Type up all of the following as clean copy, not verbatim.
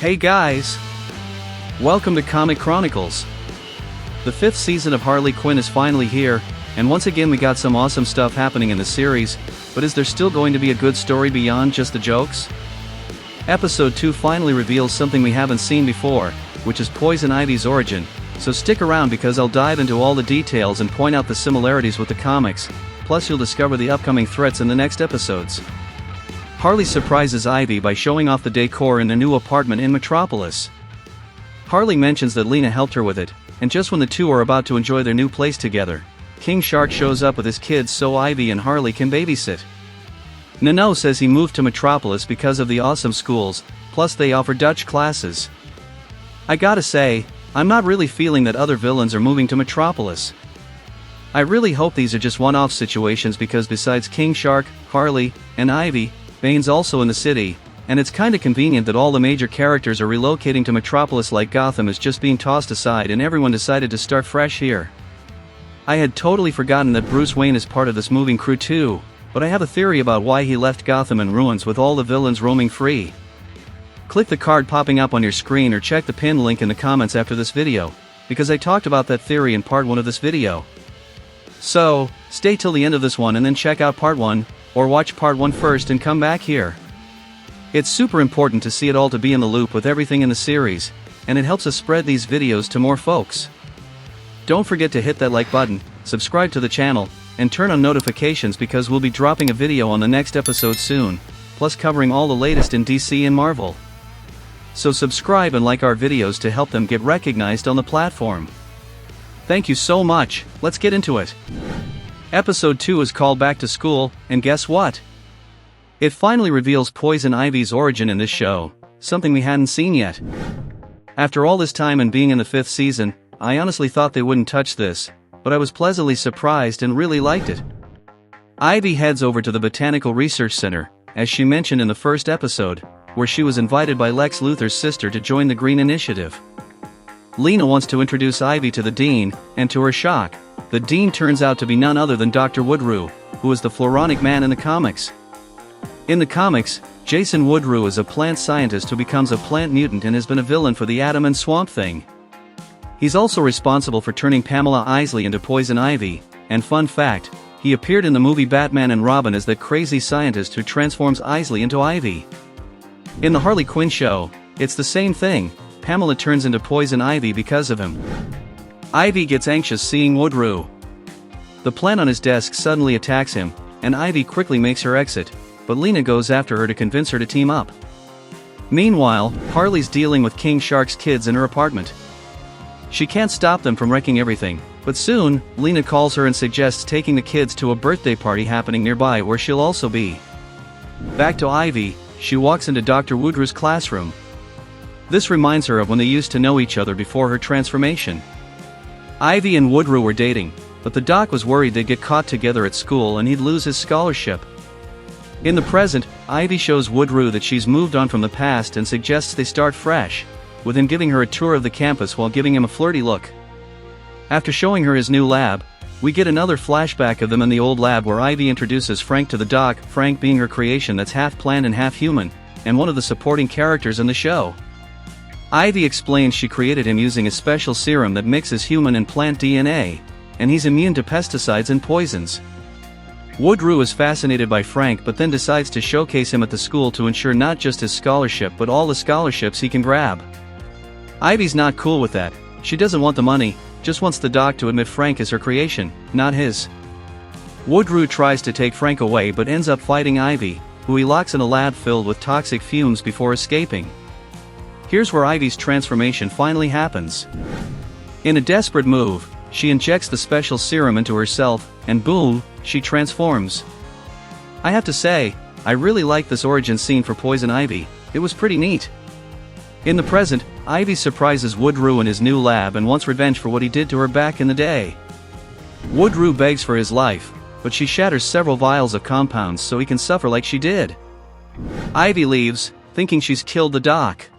Hey guys! Welcome to Comic Chronicles. The 5th season of Harley Quinn is finally here, and once again we got some awesome stuff happening in the series, but is there still going to be a good story beyond just the jokes? Episode 2 finally reveals something we haven't seen before, which is Poison Ivy's origin, so stick around because I'll dive into all the details and point out the similarities with the comics, plus you'll discover the upcoming threats in the next episodes. Harley surprises Ivy by showing off the decor in their new apartment in Metropolis. Harley mentions that Lena helped her with it, and just when the two are about to enjoy their new place together, King Shark shows up with his kids so Ivy and Harley can babysit. Nano says he moved to Metropolis because of the awesome schools, plus they offer Dutch classes. I gotta say, I'm not really feeling that other villains are moving to Metropolis. I really hope these are just one-off situations because besides King Shark, Harley, and Ivy, Bane's also in the city, and it's kinda convenient that all the major characters are relocating to Metropolis like Gotham is just being tossed aside and everyone decided to start fresh here. I had totally forgotten that Bruce Wayne is part of this moving crew too, but I have a theory about why he left Gotham in ruins with all the villains roaming free. Click the card popping up on your screen or check the pinned link in the comments after this video, because I talked about that theory in part 1 of this video. So, stay till the end of this one and then check out part 1, or watch part 1 first and come back here. It's super important to see it all to be in the loop with everything in the series, and it helps us spread these videos to more folks. Don't forget to hit that like button, subscribe to the channel, and turn on notifications because we'll be dropping a video on the next episode soon, plus covering all the latest in DC and Marvel. So subscribe and like our videos to help them get recognized on the platform. Thank you so much, let's get into it. Episode 2 is called Back to School, and guess what? It finally reveals Poison Ivy's origin in this show, something we hadn't seen yet. After all this time and being in the 5th season, I honestly thought they wouldn't touch this, but I was pleasantly surprised and really liked it. Ivy heads over to the Botanical Research Center, as she mentioned in the first episode, where she was invited by Lex Luthor's sister to join the Green Initiative. Lena wants to introduce Ivy to the Dean, and to her shock, the Dean turns out to be none other than Dr. Woodrue, who is the Floronic Man in the comics. In the comics, Jason Woodrue is a plant scientist who becomes a plant mutant and has been a villain for the Atom and Swamp Thing. He's also responsible for turning Pamela Isley into Poison Ivy, and fun fact, he appeared in the movie Batman and Robin as that crazy scientist who transforms Isley into Ivy. In the Harley Quinn show, it's the same thing, Pamela turns into Poison Ivy because of him. Ivy gets anxious seeing Woodrue. The plant on his desk suddenly attacks him, and Ivy quickly makes her exit, but Lena goes after her to convince her to team up. Meanwhile, Harley's dealing with King Shark's kids in her apartment. She can't stop them from wrecking everything, but soon, Lena calls her and suggests taking the kids to a birthday party happening nearby where she'll also be. Back to Ivy, she walks into Dr. Woodrue's classroom. This reminds her of when they used to know each other before her transformation. Ivy and Woodrue were dating, but the doc was worried they'd get caught together at school and he'd lose his scholarship. In the present, Ivy shows Woodrue that she's moved on from the past and suggests they start fresh, with him giving her a tour of the campus while giving him a flirty look. After showing her his new lab, we get another flashback of them in the old lab where Ivy introduces Frank to the doc, Frank being her creation that's half plant and half human, and one of the supporting characters in the show. Ivy explains she created him using a special serum that mixes human and plant DNA, and he's immune to pesticides and poisons. Woodrue is fascinated by Frank but then decides to showcase him at the school to ensure not just his scholarship but all the scholarships he can grab. Ivy's not cool with that, she doesn't want the money, just wants the doc to admit Frank is her creation, not his. Woodrue tries to take Frank away but ends up fighting Ivy, who he locks in a lab filled with toxic fumes before escaping. Here's where Ivy's transformation finally happens. In a desperate move, she injects the special serum into herself, and boom, she transforms. I have to say, I really like this origin scene for Poison Ivy, it was pretty neat. In the present, Ivy surprises Woodrue in his new lab and wants revenge for what he did to her back in the day. Woodrue begs for his life, but she shatters several vials of compounds so he can suffer like she did. Ivy leaves, thinking she's killed the doc.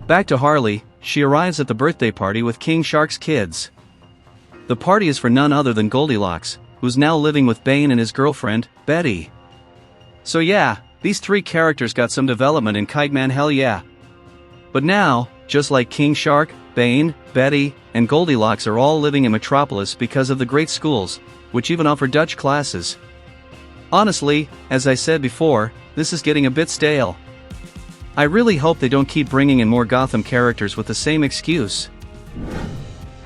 Back to Harley, she arrives at the birthday party with King Shark's kids. The party is for none other than Goldilocks, who's now living with Bane and his girlfriend, Betty. So yeah, these three characters got some development in Kite Man, hell yeah. But now, just like King Shark, Bane, Betty, and Goldilocks are all living in Metropolis because of the great schools, which even offer Dutch classes. Honestly, as I said before, this is getting a bit stale. I really hope they don't keep bringing in more Gotham characters with the same excuse.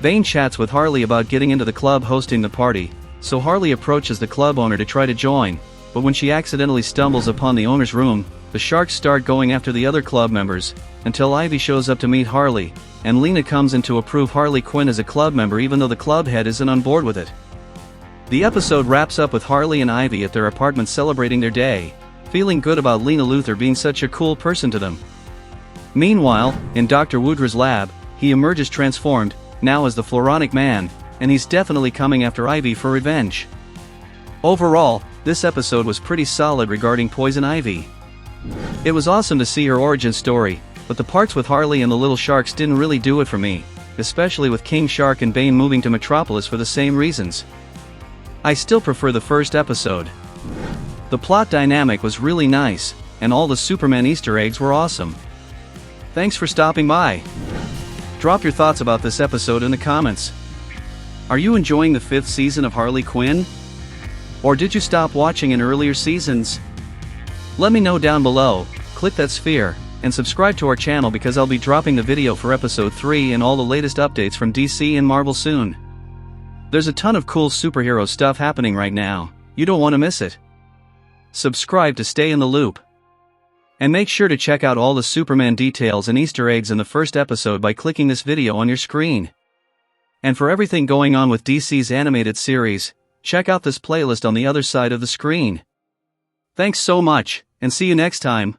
Bane chats with Harley about getting into the club hosting the party, so Harley approaches the club owner to try to join, but when she accidentally stumbles upon the owner's room, the sharks start going after the other club members, until Ivy shows up to meet Harley, and Lena comes in to approve Harley Quinn as a club member even though the club head isn't on board with it. The episode wraps up with Harley and Ivy at their apartment celebrating their day, feeling good about Lena Luthor being such a cool person to them. Meanwhile, in Dr. Woodra's lab, he emerges transformed, now as the Floronic Man, and he's definitely coming after Ivy for revenge. Overall, this episode was pretty solid regarding Poison Ivy. It was awesome to see her origin story, but the parts with Harley and the Little Sharks didn't really do it for me, especially with King Shark and Bane moving to Metropolis for the same reasons. I still prefer the first episode. The plot dynamic was really nice, and all the Superman Easter eggs were awesome. Thanks for stopping by. Drop your thoughts about this episode in the comments. Are you enjoying the 5th season of Harley Quinn? Or did you stop watching in earlier seasons? Let me know down below, click that sphere, and subscribe to our channel because I'll be dropping the video for episode 3 and all the latest updates from DC and Marvel soon. There's a ton of cool superhero stuff happening right now, you don't want to miss it. Subscribe to stay in the loop. And make sure to check out all the Superman details and Easter eggs in the first episode by clicking this video on your screen. And for everything going on with DC's animated series, check out this playlist on the other side of the screen. Thanks so much, and see you next time.